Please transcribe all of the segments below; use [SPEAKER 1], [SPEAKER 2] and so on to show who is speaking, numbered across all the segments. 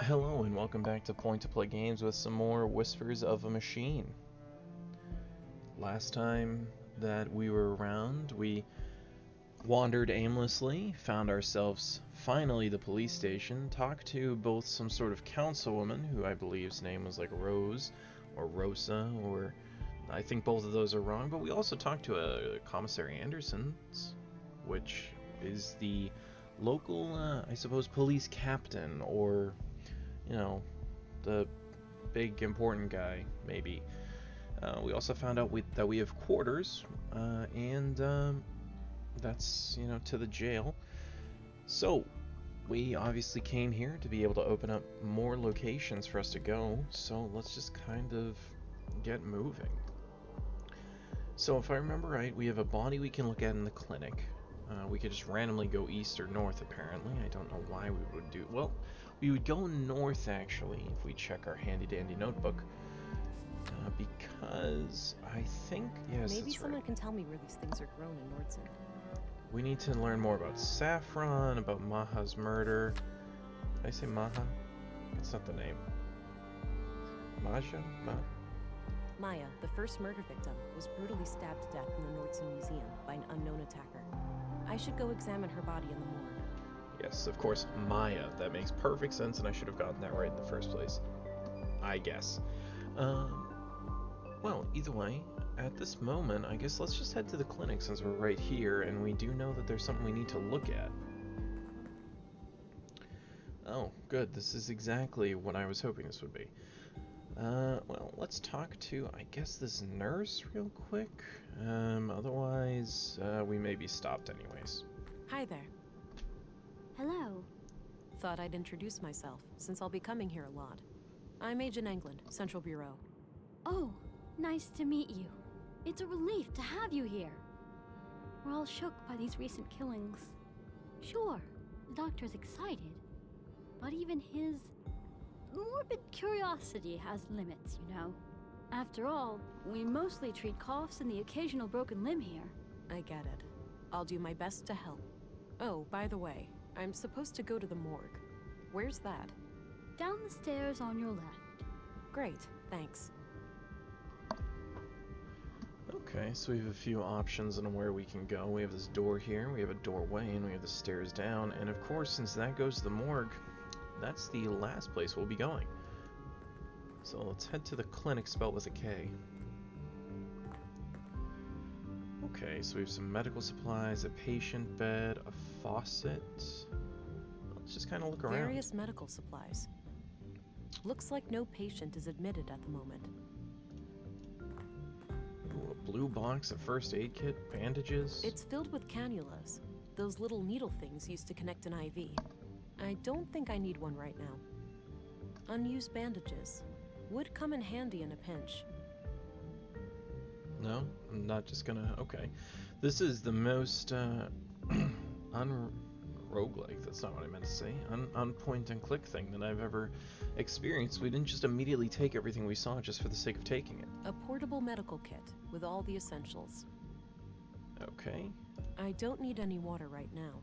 [SPEAKER 1] Hello and welcome back to Point to Play Games with some more Whispers of a Machine. Last time that we were around, we wandered aimlessly, found ourselves finally the police station, talked to both some sort of councilwoman, who I believe's name was like Rose, or Rosa, or I think both of those are wrong, but we also talked to a Commissary Anderson's, which is the local, I suppose, police captain, or you know, the big important guy, maybe. We also found out that we have quarters, and that's, to the jail. So, we obviously came here to be able to open up more locations for us to go, so let's just kind of get moving. So, if I remember right, we have a body we can look at in the clinic. We could just randomly go east or north, apparently. I don't know why we would do. Well, we would go north, actually, if we check our handy-dandy notebook. Because I think, yes,
[SPEAKER 2] Maybe
[SPEAKER 1] that's
[SPEAKER 2] someone
[SPEAKER 1] right.
[SPEAKER 2] can tell me where these things are grown in Nordson.
[SPEAKER 1] We need to learn more about Saffron, about Maha's murder. Did I say Maha? That's not the name. Maja?
[SPEAKER 2] Maya, the first murder victim, was brutally stabbed to death in the Nordson Museum by an unknown attacker. I should go examine her body in the morgue.
[SPEAKER 1] Yes, of course, Maya. That makes perfect sense, and I should have gotten that right in the first place. I guess. Well, either way, at this moment, I guess let's just head to the clinic since we're right here, and we do know that there's something we need to look at. Oh, good. This is exactly what I was hoping this would be. Well, let's talk to, I guess, this nurse real quick. Otherwise, we may be stopped anyways.
[SPEAKER 2] Hi there.
[SPEAKER 3] Hello.
[SPEAKER 2] Thought I'd introduce myself, since I'll be coming here a lot. I'm Agent England, Central Bureau.
[SPEAKER 3] Oh, nice to meet you. It's a relief to have you here. We're all shook by these recent killings. Sure, the doctor's excited, but even his morbid curiosity has limits, you know. After all, we mostly treat coughs and the occasional broken limb here.
[SPEAKER 2] I get it. I'll do my best to help. Oh, by the way, I'm supposed to go to the morgue. Where's that?
[SPEAKER 3] Down the stairs on your left.
[SPEAKER 2] Great, thanks.
[SPEAKER 1] Okay, so we have a few options on where we can go. We have this door here, we have a doorway, and we have the stairs down. And of course, since that goes to the morgue, that's the last place we'll be going. So let's head to the clinic spelled with a K. Okay, so we have some medical supplies, a patient bed, a faucet. Let's just kind of look around.
[SPEAKER 2] Various medical supplies. Looks like no patient is admitted at the moment.
[SPEAKER 1] Ooh, a blue box, a first aid kit, bandages.
[SPEAKER 2] It's filled with cannulas, those little needle things used to connect an IV. I don't think I need one right now. Unused bandages. Would come in handy in a pinch.
[SPEAKER 1] No, I'm not just gonna. Okay. This is the most roguelike, that's not what I meant to say, on point and click thing that I've ever experienced. We didn't just immediately take everything we saw just for the sake of taking it.
[SPEAKER 2] A portable medical kit with all the essentials.
[SPEAKER 1] Okay.
[SPEAKER 2] I don't need any water right now.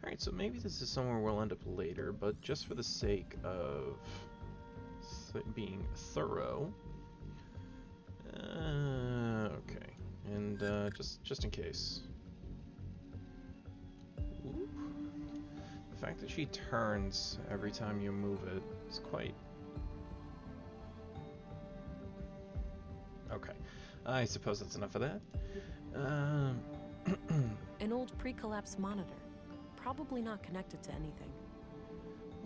[SPEAKER 1] Alright, so maybe this is somewhere we'll end up later, but just for the sake of being thorough. Okay. And just in case. Oop. The fact that she turns every time you move it is quite... Okay. I suppose that's enough of that.
[SPEAKER 2] An old pre-collapse monitor. Probably not connected to anything.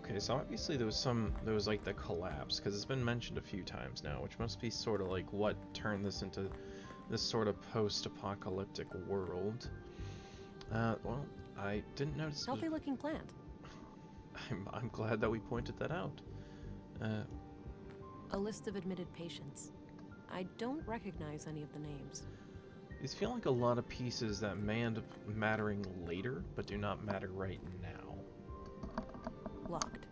[SPEAKER 1] Okay, so obviously there was like the collapse, because it's been mentioned a few times now, which must be sort of like what turned this into this sort of post-apocalyptic world. Well, I didn't notice.
[SPEAKER 2] Healthy looking plant.
[SPEAKER 1] I'm glad that we pointed that out.
[SPEAKER 2] A list of admitted patients. I don't recognize any of the names.
[SPEAKER 1] These feel like a lot of pieces that may end up mattering later, but do not matter right now.
[SPEAKER 2] Locked.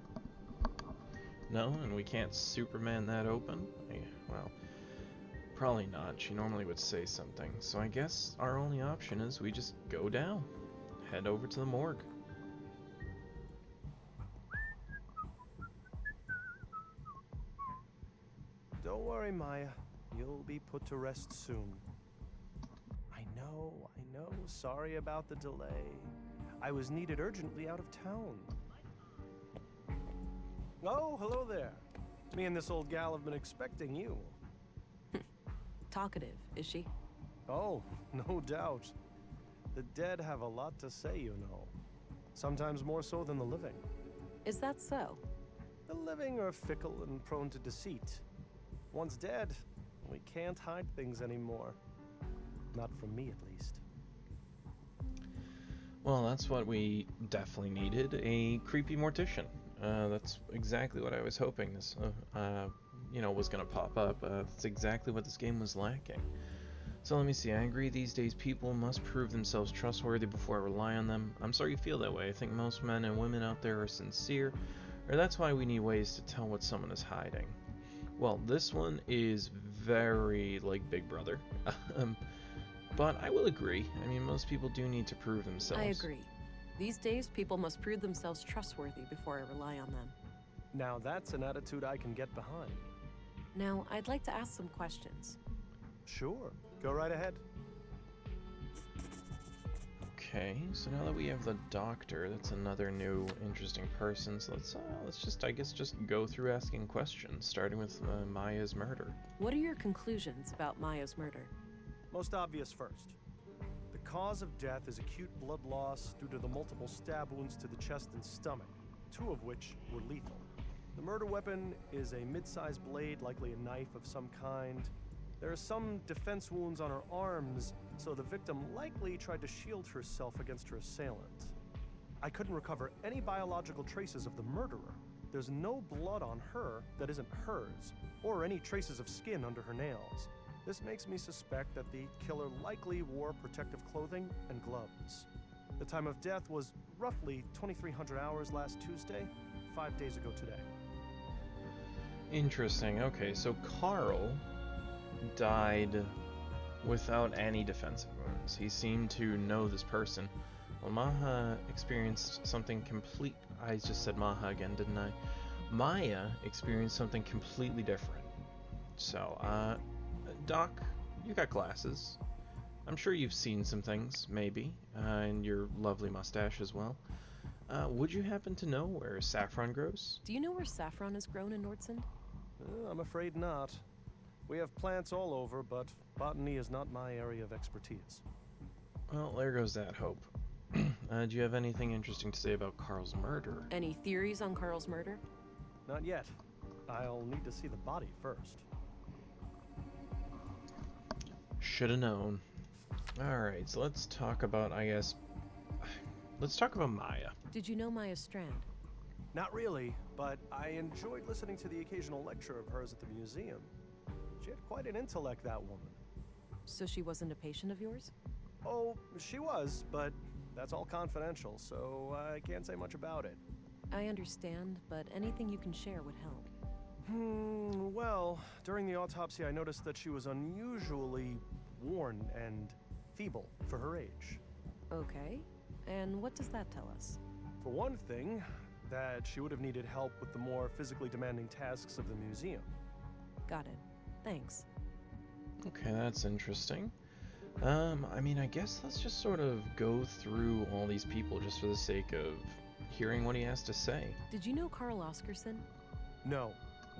[SPEAKER 1] No, and we can't Superman that open? Well, probably not. She normally would say something. So I guess our only option is we just go down. Head over to the morgue.
[SPEAKER 4] Don't worry, Maya. You'll be put to rest soon. I know. Sorry about the delay. I was needed urgently out of town. Oh, hello there. Me and this old gal have been expecting you.
[SPEAKER 2] Talkative, is she?
[SPEAKER 4] Oh, no doubt. The dead have a lot to say, you know. Sometimes more so than the living.
[SPEAKER 2] Is that so?
[SPEAKER 4] The living are fickle and prone to deceit. Once dead, we can't hide things anymore. Not from me, at least.
[SPEAKER 1] Well, that's what we definitely needed, a creepy mortician. That's exactly what I was hoping this, was gonna pop up. That's exactly what this game was lacking. So let me see, I agree these days people must prove themselves trustworthy before I rely on them. I'm sorry you feel that way. I think most men and women out there are sincere, or that's why we need ways to tell what someone is hiding. Well, this one is very like Big Brother. But I will agree. I mean, most people do need to prove themselves.
[SPEAKER 2] I agree. These days, people must prove themselves trustworthy before I rely on them.
[SPEAKER 4] Now that's an attitude I can get behind.
[SPEAKER 2] Now, I'd like to ask some questions.
[SPEAKER 4] Sure, go right ahead.
[SPEAKER 1] Okay, so now that we have the doctor, that's another new interesting person. So let's just, I guess, just go through asking questions, starting with Maya's murder.
[SPEAKER 2] What are your conclusions about Maya's murder?
[SPEAKER 4] Most obvious first. The cause of death is acute blood loss due to the multiple stab wounds to the chest and stomach, 2 of which were lethal. The murder weapon is a mid-sized blade, likely a knife of some kind. There are some defense wounds on her arms, so the victim likely tried to shield herself against her assailant. I couldn't recover any biological traces of the murderer. There's no blood on her that isn't hers, or any traces of skin under her nails. This makes me suspect that the killer likely wore protective clothing and gloves. The time of death was roughly 2300 hours last Tuesday, 5 days ago today.
[SPEAKER 1] Interesting. Okay, so Carl died without any defensive wounds. He seemed to know this person. Well, Maha experienced something complete. I just said Maha again, didn't I? Maya experienced something completely different. So, Doc, you got glasses. I'm sure you've seen some things, maybe, and your lovely mustache as well. Would you happen to know where saffron grows?
[SPEAKER 2] Do you know where saffron is grown in Nordsund?
[SPEAKER 4] I'm afraid not. We have plants all over, but botany is not my area of expertise.
[SPEAKER 1] Well, there goes that hope. Do you have anything interesting to say about Carl's murder?
[SPEAKER 2] Any theories on Carl's murder?
[SPEAKER 4] Not yet. I'll need to see the body first.
[SPEAKER 1] Should've known. Alright, so let's talk about, let's talk about Maya.
[SPEAKER 2] Did you know Maya Strand?
[SPEAKER 4] Not really, but I enjoyed listening to the occasional lecture of hers at the museum. She had quite an intellect, that woman.
[SPEAKER 2] So she wasn't a patient of yours?
[SPEAKER 4] Oh, she was, but that's all confidential, so I can't say much about it.
[SPEAKER 2] I understand, but anything you can share would help.
[SPEAKER 4] Well, during the autopsy I noticed that she was unusually worn and feeble for her age.
[SPEAKER 2] Okay, and what does that tell us?
[SPEAKER 4] For one thing, that she would have needed help with the more physically demanding tasks of the museum.
[SPEAKER 2] Got it. Thanks.
[SPEAKER 1] Okay, that's interesting. I guess let's just sort of go through all these people just for the sake of hearing what he has to say.
[SPEAKER 2] Did you know Carl Oscarson?
[SPEAKER 4] No.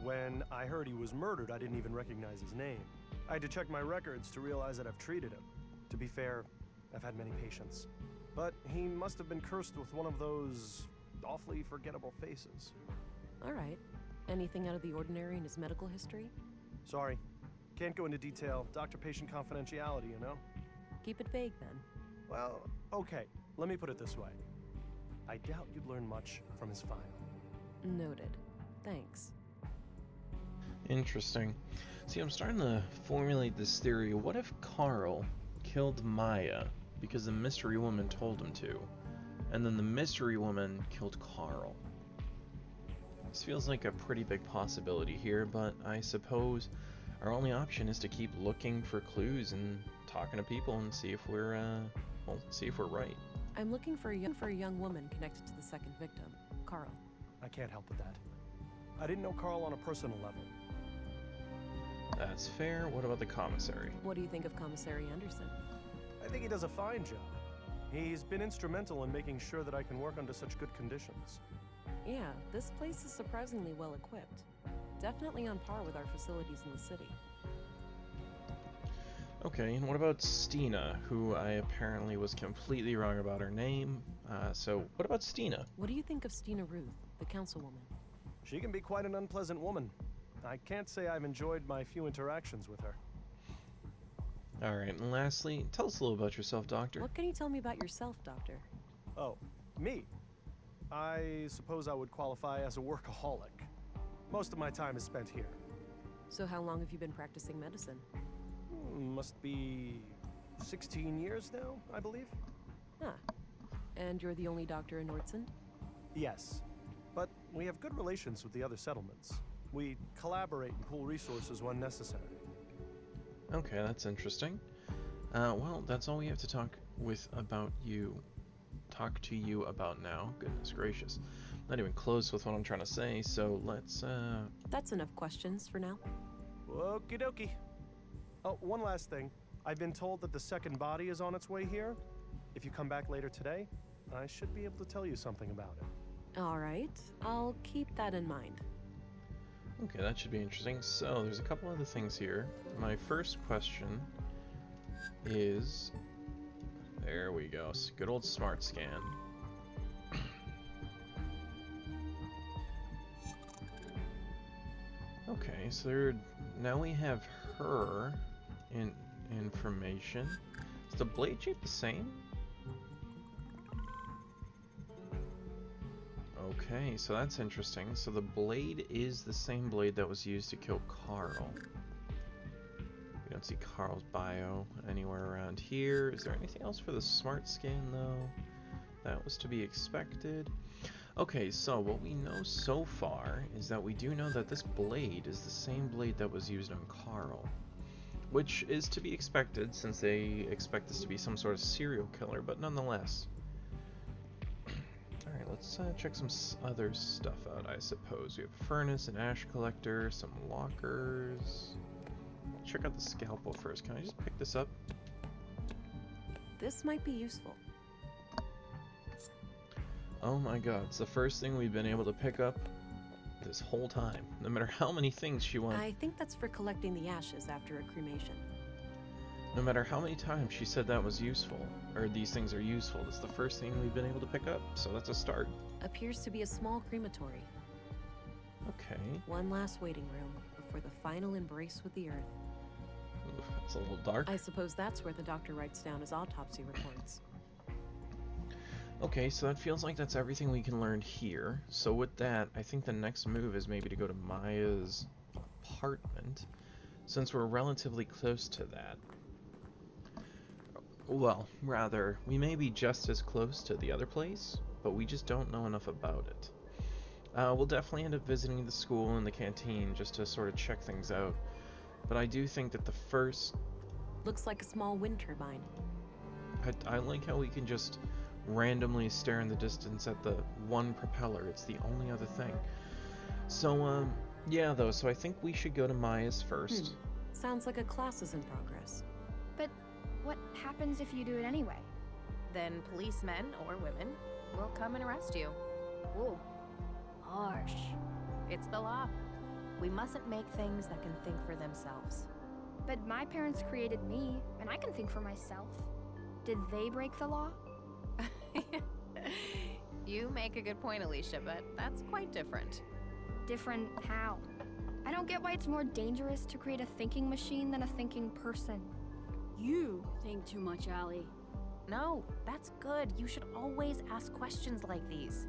[SPEAKER 4] When I heard he was murdered, I didn't even recognize his name. I had to check my records to realize that I've treated him. To be fair, I've had many patients. But he must have been cursed with one of those awfully forgettable faces.
[SPEAKER 2] All right. Anything out of the ordinary in his medical history?
[SPEAKER 4] Sorry. Can't go into detail. Doctor-patient confidentiality, you know?
[SPEAKER 2] Keep it vague, then.
[SPEAKER 4] Well, okay. Let me put it this way. I doubt you'd learn much from his file.
[SPEAKER 2] Noted. Thanks.
[SPEAKER 1] Interesting. See, I'm starting to formulate this theory. What if Carl killed Maya because the mystery woman told him to, and then the mystery woman killed Carl? This feels like a pretty big possibility here, but I suppose our only option is to keep looking for clues and talking to people and see if we're right.
[SPEAKER 2] I'm looking for a young woman connected to the second victim, Carl.
[SPEAKER 4] I can't help with that. I didn't know Carl on a personal level.
[SPEAKER 1] That's fair. What about the commissary?
[SPEAKER 2] What do you think of Commissary Anderson?
[SPEAKER 4] I think he does a fine job. He's been instrumental in making sure that I can work under such good conditions.
[SPEAKER 2] Yeah, this place is surprisingly well equipped. Definitely on par with our facilities in the city.
[SPEAKER 1] Okay, and what about Stina, who I apparently was completely wrong about her name. So what about Stina?
[SPEAKER 2] What do you think of Stina Ruth, the councilwoman?
[SPEAKER 4] She can be quite an unpleasant woman. I can't say I've enjoyed my few interactions with her.
[SPEAKER 1] Alright, and lastly, tell us a little about yourself, Doctor.
[SPEAKER 2] What can you tell me about yourself, Doctor?
[SPEAKER 4] Oh, me? I suppose I would qualify as a workaholic. Most of my time is spent here.
[SPEAKER 2] So how long have you been practicing medicine?
[SPEAKER 4] Must be 16 years now, I believe.
[SPEAKER 2] Huh. And you're the only doctor in Nordsund?
[SPEAKER 4] Yes, but we have good relations with the other settlements. We collaborate and pool resources when necessary.
[SPEAKER 1] Okay, that's interesting. Well, that's all we have to talk to you about now. Goodness gracious. Not even close with what I'm trying to say, so let's,
[SPEAKER 2] That's enough questions for now.
[SPEAKER 4] Okie dokie. Oh, one last thing. I've been told that the second body is on its way here. If you come back later today, I should be able to tell you something about it.
[SPEAKER 2] All right, I'll keep that in mind.
[SPEAKER 1] Okay, that should be interesting. So, there's a couple other things here. My first question is... There we go. Good old smart scan. Okay, so now we have her in information. Is the blade shape the same? Okay, so that's interesting. So the blade is the same blade that was used to kill Carl. We don't see Carl's bio anywhere around here. Is there anything else for the smart scan, though? That was to be expected. Okay, so what we know so far is that we do know that this blade is the same blade that was used on Carl. Which is to be expected, since they expect this to be some sort of serial killer, but nonetheless. Alright, let's check some other stuff out, I suppose. We have a furnace, an ash collector, some lockers. Check out the scalpel first. Can I just pick this up?
[SPEAKER 2] This might be useful.
[SPEAKER 1] Oh my god, it's the first thing we've been able to pick up this whole time. No matter how many things she wants.
[SPEAKER 2] I think that's for collecting the ashes after a cremation.
[SPEAKER 1] No matter how many times she said that was useful, or these things are useful, it's the first thing we've been able to pick up, so that's a start.
[SPEAKER 2] Appears to be a small crematory.
[SPEAKER 1] Okay.
[SPEAKER 2] One last waiting room before the final embrace with the earth.
[SPEAKER 1] Oof, that's a little dark.
[SPEAKER 2] I suppose that's where the doctor writes down his autopsy reports.
[SPEAKER 1] Okay, so that feels like that's everything we can learn here. So with that, I think the next move is maybe to go to Maya's apartment, since we're relatively close to that. Well, rather, we may be just as close to the other place, but we just don't know enough about it. We'll definitely end up visiting the school and the canteen just to sort of check things out, but I do think that the first...
[SPEAKER 2] Looks like a small wind turbine.
[SPEAKER 1] I like how we can just randomly stare in the distance at the one propeller. It's the only other thing. So, yeah, though, so I think we should go to Maya's first.
[SPEAKER 2] Sounds like a class is in progress.
[SPEAKER 5] But what happens if you do it anyway? Then policemen or women will come and arrest you.
[SPEAKER 3] Ooh, harsh.
[SPEAKER 5] It's the law. We mustn't make things that can think for themselves.
[SPEAKER 6] But my parents created me, and I can think for myself. Did they break the law?
[SPEAKER 5] You make a good point, Alicia, but that's quite different.
[SPEAKER 6] Different how? I don't get why it's more dangerous to create a thinking machine than a thinking person.
[SPEAKER 3] You think too much, Allie.
[SPEAKER 5] No, that's good. You should always ask questions like these.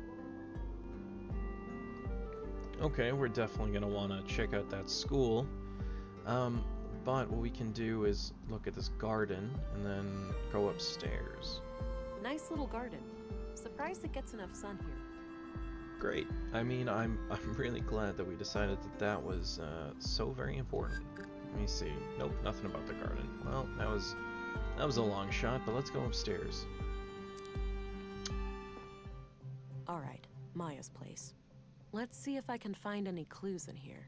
[SPEAKER 1] Okay, we're definitely going to want to check out that school. But what we can do is look at this garden and then go upstairs.
[SPEAKER 2] Nice little garden. Surprised it gets enough sun here.
[SPEAKER 1] Great. I mean, I'm really glad that we decided that that was so very important. Let me see. Nope, nothing about the garden. Well, that was a long shot, but let's go upstairs.
[SPEAKER 2] All right, Maya's place. Let's see if I can find any clues in here.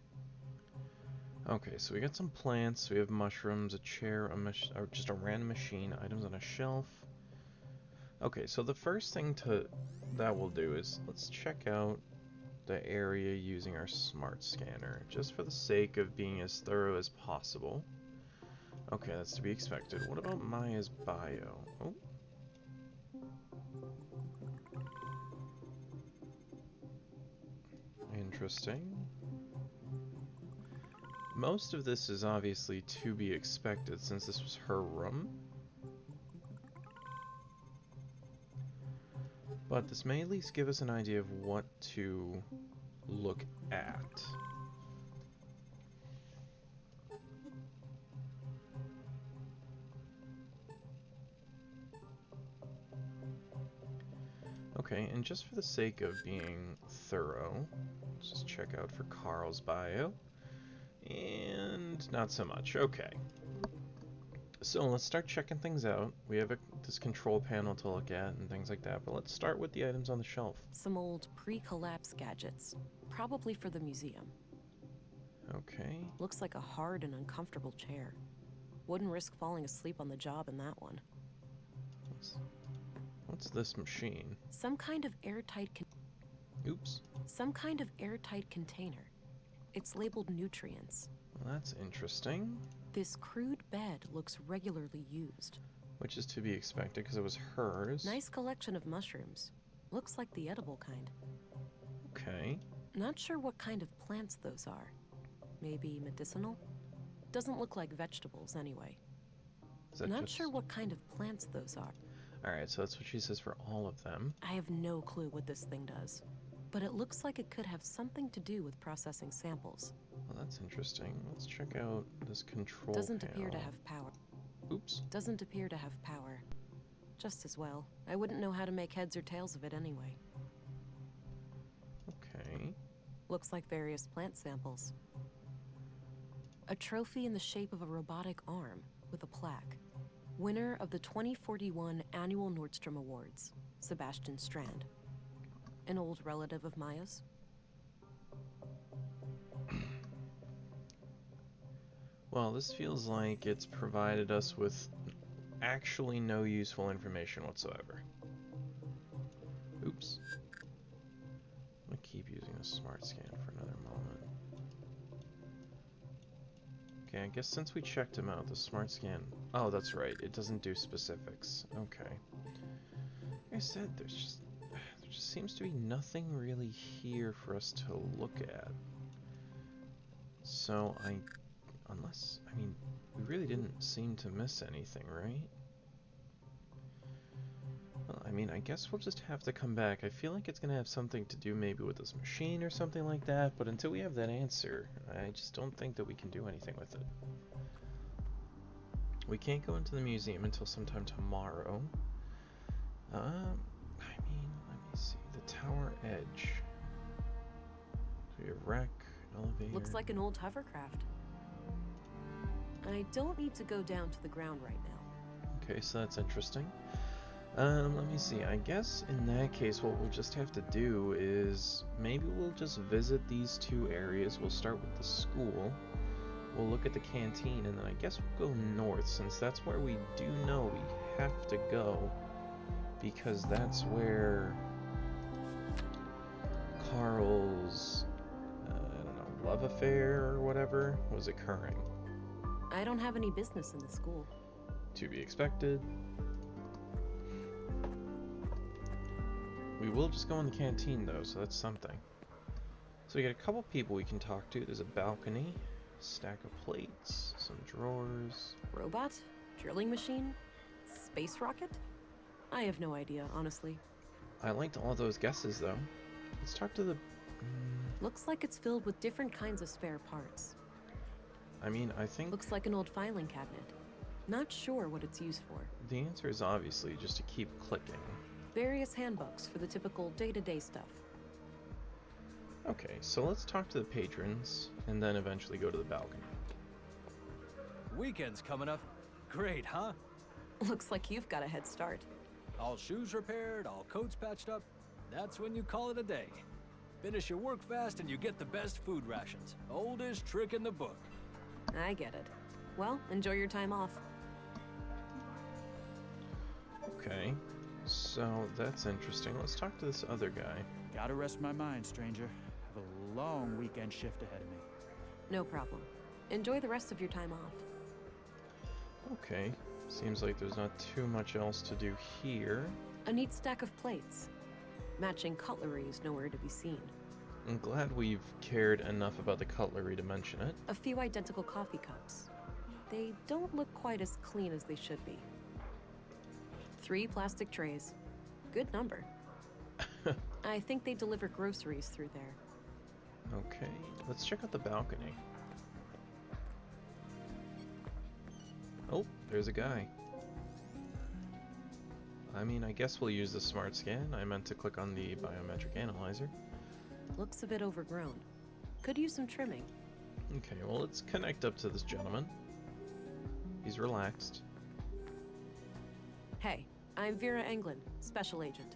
[SPEAKER 1] Okay, so we got some plants, we have mushrooms, a chair, or just a random machine, items on a shelf. Okay, so the first thing that we'll do is let's check out the area using our smart scanner, just for the sake of being as thorough as possible. Okay, that's to be expected. What about Maya's bio? Oh. Interesting. Most of this is obviously to be expected since this was her room. But this may at least give us an idea of what to look at. Okay, and just for the sake of being thorough, let's just check out for Carl's bio. And not so much. Okay. So let's start checking things out. We have this control panel to look at and things like that, but let's start with the items on the shelf.
[SPEAKER 2] Some old pre-collapse gadgets, probably for the museum.
[SPEAKER 1] Okay.
[SPEAKER 2] Looks like a hard and uncomfortable chair. Wouldn't risk falling asleep on the job in that one.
[SPEAKER 1] What's this machine?
[SPEAKER 2] Some kind of airtight
[SPEAKER 1] Oops.
[SPEAKER 2] Some kind of airtight container. It's labeled nutrients.
[SPEAKER 1] Well, that's interesting.
[SPEAKER 2] This crude bed looks regularly used.
[SPEAKER 1] Which is to be expected because it was hers.
[SPEAKER 2] Nice collection of mushrooms. Looks like the edible kind.
[SPEAKER 1] Okay.
[SPEAKER 2] Not sure what kind of plants those are. Maybe medicinal? Doesn't look like vegetables anyway. Not sure what kind of plants those are.
[SPEAKER 1] Alright, so that's what she says for all of them.
[SPEAKER 2] I have no clue what this thing does, but it looks like it could have something to do with processing samples.
[SPEAKER 1] Well, that's interesting. Let's check out this control
[SPEAKER 2] Doesn't
[SPEAKER 1] panel.
[SPEAKER 2] appear to have power.
[SPEAKER 1] Oops.
[SPEAKER 2] Doesn't appear to have power. Just as well. I wouldn't know how to make heads or tails of it anyway.
[SPEAKER 1] Okay.
[SPEAKER 2] Looks like various plant samples. A trophy in the shape of a robotic arm with a plaque. Winner of the 2041 Annual Nordstrom Awards, Sebastian Strand. An old relative of Maya's.
[SPEAKER 1] Well, this feels like it's provided us with actually no useful information whatsoever. Oops. I'm gonna keep using a smart scan for another moment. Okay, I guess since we checked him out, the smart scan... Oh, that's right, it doesn't do specifics. Okay. Like I said, there just seems to be nothing really here for us to look at. So unless, I mean, we really didn't seem to miss anything, right? Well, I mean, I guess we'll just have to come back. I feel like it's gonna have something to do maybe with this machine or something like that, but until we have that answer, I just don't think that we can do anything with it. We can't go into the museum until sometime tomorrow. I mean, let me see. The Tower Edge. So we have wreck, elevator.
[SPEAKER 2] Looks like an old hovercraft. I don't need to go down to the ground right now.
[SPEAKER 1] Okay, so that's interesting. Let me see. I guess in that case, what we'll just have to do is maybe we'll just visit these two areas. We'll start with the school. We'll look at the canteen, and then I guess we'll go north, since that's where we do know we have to go, because that's where Carl's, I don't know, love affair or whatever was occurring.
[SPEAKER 2] I don't have any business in the school.
[SPEAKER 1] To be expected. We will just go in the canteen though, so that's something. So we got a couple people we can talk to. There's a balcony, stack of plates, some drawers.
[SPEAKER 2] Robot? Drilling machine? Space rocket? I have no idea, honestly.
[SPEAKER 1] I liked all those guesses though. Let's talk to the...
[SPEAKER 2] Looks like it's filled with different kinds of spare parts.
[SPEAKER 1] I mean, I think...
[SPEAKER 2] Looks like an old filing cabinet. Not sure what it's used for.
[SPEAKER 1] The answer is obviously just to keep clicking.
[SPEAKER 2] Various handbooks for the typical day-to-day stuff.
[SPEAKER 1] Okay, so let's talk to the patrons, and then eventually go to the balcony.
[SPEAKER 7] Weekend's coming up. Great, huh?
[SPEAKER 2] Looks like you've got a head start.
[SPEAKER 7] All shoes repaired, all coats patched up. That's when you call it a day. Finish your work fast and you get the best food rations. Oldest trick in the book.
[SPEAKER 2] I get it. Well, enjoy your time off.
[SPEAKER 1] Okay, so that's interesting. Let's talk to this other guy.
[SPEAKER 8] Gotta rest my mind, stranger. Have a long weekend shift ahead of me.
[SPEAKER 2] No problem. Enjoy the rest of your time off.
[SPEAKER 1] Okay, seems like there's not too much else to do here.
[SPEAKER 2] A neat stack of plates. Matching cutlery is nowhere to be seen.
[SPEAKER 1] I'm glad we've cared enough about the cutlery to mention it.
[SPEAKER 2] A few identical coffee cups. They don't look quite as clean as they should be. 3 plastic trays. Good number. I think they deliver groceries through there.
[SPEAKER 1] Okay, let's check out the balcony. Oh, there's a guy. I mean, I guess we'll use the smart scan. I meant to click on the biometric analyzer.
[SPEAKER 2] Looks a bit overgrown. Could use some trimming.
[SPEAKER 1] Okay, well, let's connect up to this gentleman. He's relaxed.
[SPEAKER 2] Hey, I'm Vera Englund, Special Agent.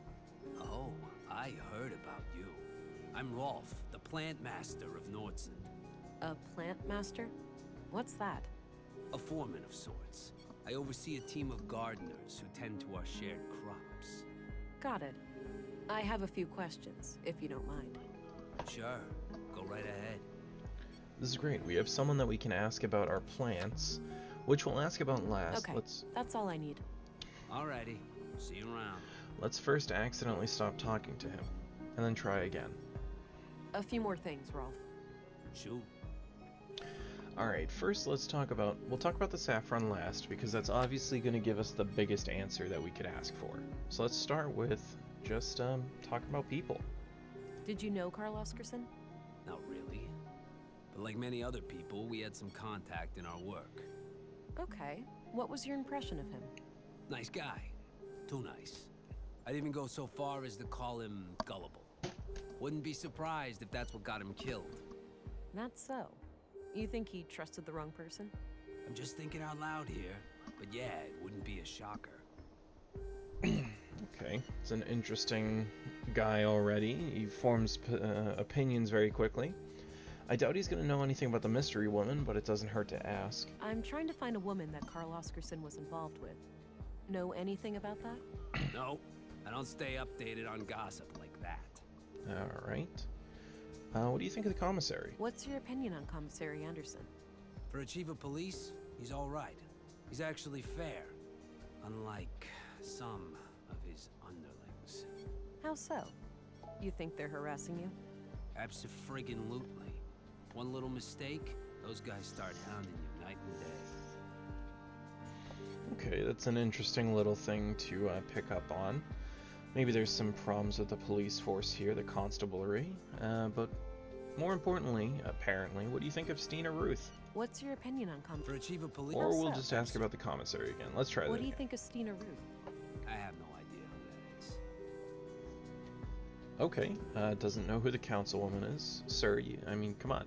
[SPEAKER 9] Oh, I heard about you. I'm Rolf, the plant master of Nordson.
[SPEAKER 2] A plant master? What's that?
[SPEAKER 9] A foreman of sorts. I oversee a team of gardeners who tend to our shared crops.
[SPEAKER 2] Got it. I have a few questions, if you don't mind.
[SPEAKER 9] Sure, go right ahead.
[SPEAKER 1] This is great. We have someone that we can ask about our plants, which we'll ask about last.
[SPEAKER 2] Okay, that's all I need.
[SPEAKER 9] Alrighty, see you around.
[SPEAKER 1] Let's first accidentally stop talking to him, and then try again.
[SPEAKER 2] A few more things, Rolf.
[SPEAKER 9] Shoot.
[SPEAKER 1] Alright, first we'll talk about the saffron last, because that's obviously going to give us the biggest answer that we could ask for. So let's start with just talking about people.
[SPEAKER 2] Did you know Carl Oscarson?
[SPEAKER 9] Not really. But like many other people, we had some contact in our work.
[SPEAKER 2] Okay. What was your impression of him?
[SPEAKER 9] Nice guy. Too nice. I'd even go so far as to call him gullible. Wouldn't be surprised if that's what got him killed.
[SPEAKER 2] That's so. You think he trusted the wrong person?
[SPEAKER 9] I'm just thinking out loud here. But yeah, it wouldn't be a shocker.
[SPEAKER 1] Okay, it's an interesting guy already. He forms opinions very quickly. I doubt he's going to know anything about the mystery woman, but it doesn't hurt to ask.
[SPEAKER 2] I'm trying to find a woman that Carl Oscarson was involved with. Know anything about that?
[SPEAKER 9] No, I don't stay updated on gossip like that.
[SPEAKER 1] Alright. What do you think of the commissary?
[SPEAKER 2] What's your opinion on Commissary Anderson?
[SPEAKER 9] For a chief of police, he's alright. He's actually fair. Unlike some of his underlings.
[SPEAKER 2] How so? You think they're harassing you?
[SPEAKER 9] Abso-friggin-lutely. One little mistake, those guys start hounding you night and day.
[SPEAKER 1] Okay, that's an interesting little thing to pick up on. Maybe there's some problems with the police force here, the constabulary. But more importantly, apparently, what do you think of Stina Ruth?
[SPEAKER 2] What's your opinion on
[SPEAKER 9] For a chief of police...
[SPEAKER 1] Or we'll just ask about the commissary again. Let's try that.
[SPEAKER 2] What do you think of Stina Ruth?
[SPEAKER 9] I have no idea who that is.
[SPEAKER 1] Okay, doesn't know who the councilwoman is. Sir, I mean, come on.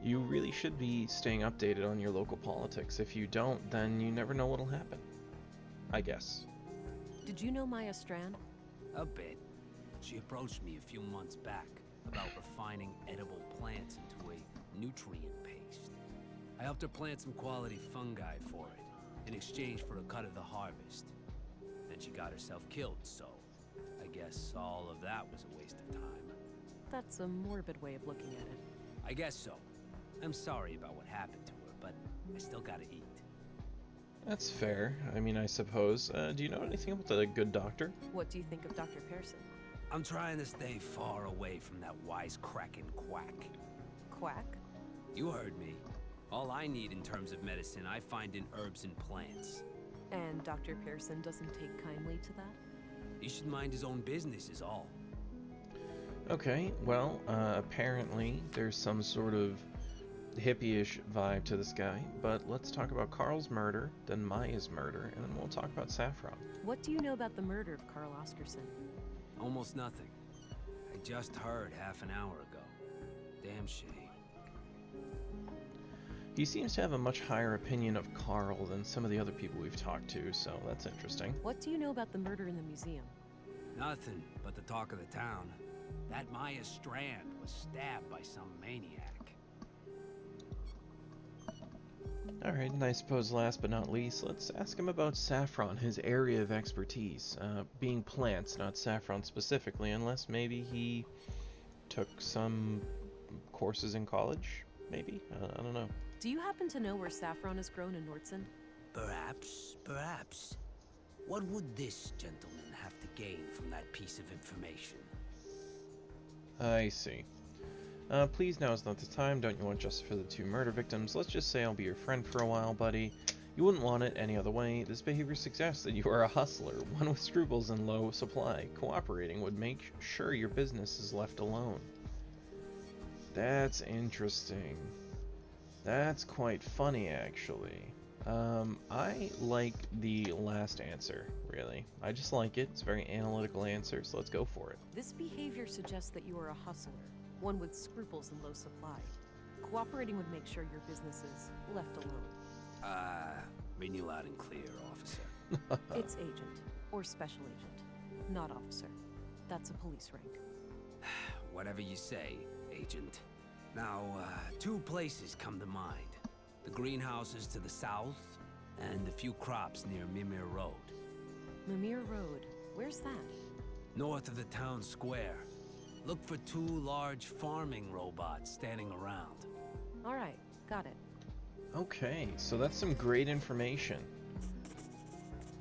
[SPEAKER 1] You really should be staying updated on your local politics. If you don't, then you never know what'll happen. I guess.
[SPEAKER 2] Did you know Maya Strand?
[SPEAKER 9] A bit. She approached me a few months back about refining edible plants into a nutrient paste. I helped her plant some quality fungi for it, in exchange for a cut of the harvest. Then she got herself killed, so I guess all of that was a waste of time.
[SPEAKER 2] That's a morbid way of looking at it.
[SPEAKER 9] I guess so. I'm sorry about what happened to her, but I still gotta eat.
[SPEAKER 1] That's fair. I mean, I suppose. Do you know anything about the good doctor?
[SPEAKER 2] What do you think of Dr. Pearson?
[SPEAKER 9] I'm trying to stay far away from that wisecracking quack.
[SPEAKER 2] Quack?
[SPEAKER 9] You heard me. All I need in terms of medicine, I find in herbs and plants.
[SPEAKER 2] And Dr. Pearson doesn't take kindly to that?
[SPEAKER 9] He should mind his own business is all.
[SPEAKER 1] Okay, well, apparently there's some sort of hippie-ish vibe to this guy, but let's talk about Carl's murder, then Maya's murder, and then we'll talk about Saffron.
[SPEAKER 2] What do you know about the murder of Carl Oscarson?
[SPEAKER 9] Almost nothing. I just heard half an hour ago. Damn shame.
[SPEAKER 1] He seems to have a much higher opinion of Carl than some of the other people we've talked to, so that's interesting.
[SPEAKER 2] What do you know about the murder in the museum?
[SPEAKER 9] Nothing but the talk of the town. That Maya Strand was stabbed by some maniac.
[SPEAKER 1] Alright, and I suppose last but not least, let's ask him about saffron, his area of expertise. Being plants, not saffron specifically, unless maybe he took some courses in college, maybe? I don't know.
[SPEAKER 2] Do you happen to know where saffron is grown in Nordson?
[SPEAKER 9] Perhaps. What would this gentleman have to gain from that piece of information?
[SPEAKER 1] I see. Please, now is not the time. Don't you want justice for the 2 murder victims? Let's just say I'll be your friend for a while, buddy. You wouldn't want it any other way. This behavior suggests that you are a hustler, one with scruples and low supply. Cooperating would make sure your business is left alone. That's interesting. That's quite funny, actually. I like the last answer, really. I just like it. It's a very analytical answer, so let's go for it.
[SPEAKER 2] This behavior suggests that you are a hustler, one with scruples and low supply. Cooperating would make sure your business is left alone.
[SPEAKER 9] Read you loud and clear, officer.
[SPEAKER 2] It's agent, or special agent, not officer. That's a police rank.
[SPEAKER 9] Whatever you say, agent. Now, 2 places come to mind. The greenhouses to the south, and a few crops near Mimir Road.
[SPEAKER 2] Mimir Road, where's that?
[SPEAKER 9] North of the town square. Look for 2 large farming robots standing around.
[SPEAKER 2] Alright, got it.
[SPEAKER 1] Okay, so that's some great information.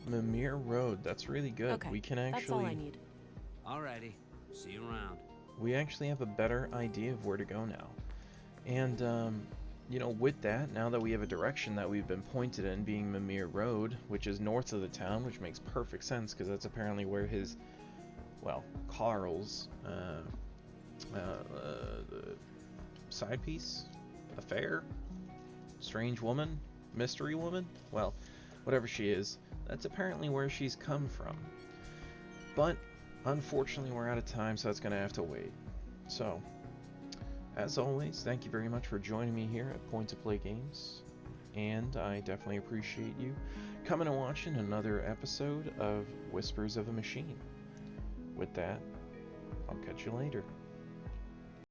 [SPEAKER 1] Mimir Road, that's really good.
[SPEAKER 2] Okay,
[SPEAKER 1] we can
[SPEAKER 2] that's all I
[SPEAKER 1] actually
[SPEAKER 2] need.
[SPEAKER 9] Alrighty, see you around.
[SPEAKER 1] we actually have a better idea of where to go now. And you know, with that, now that we have a direction that we've been pointed in, being Mimir Road, which is north of the town, which makes perfect sense because that's apparently where his, well, Carl's the side piece, affair, strange woman, mystery woman, well, whatever she is, that's apparently where she's come from. But unfortunately, we're out of time, so that's gonna have to wait. So, as always, thank you very much for joining me here at Point to Play Games, and I definitely appreciate you coming and watching another episode of Whispers of a Machine. With that, I'll catch you later.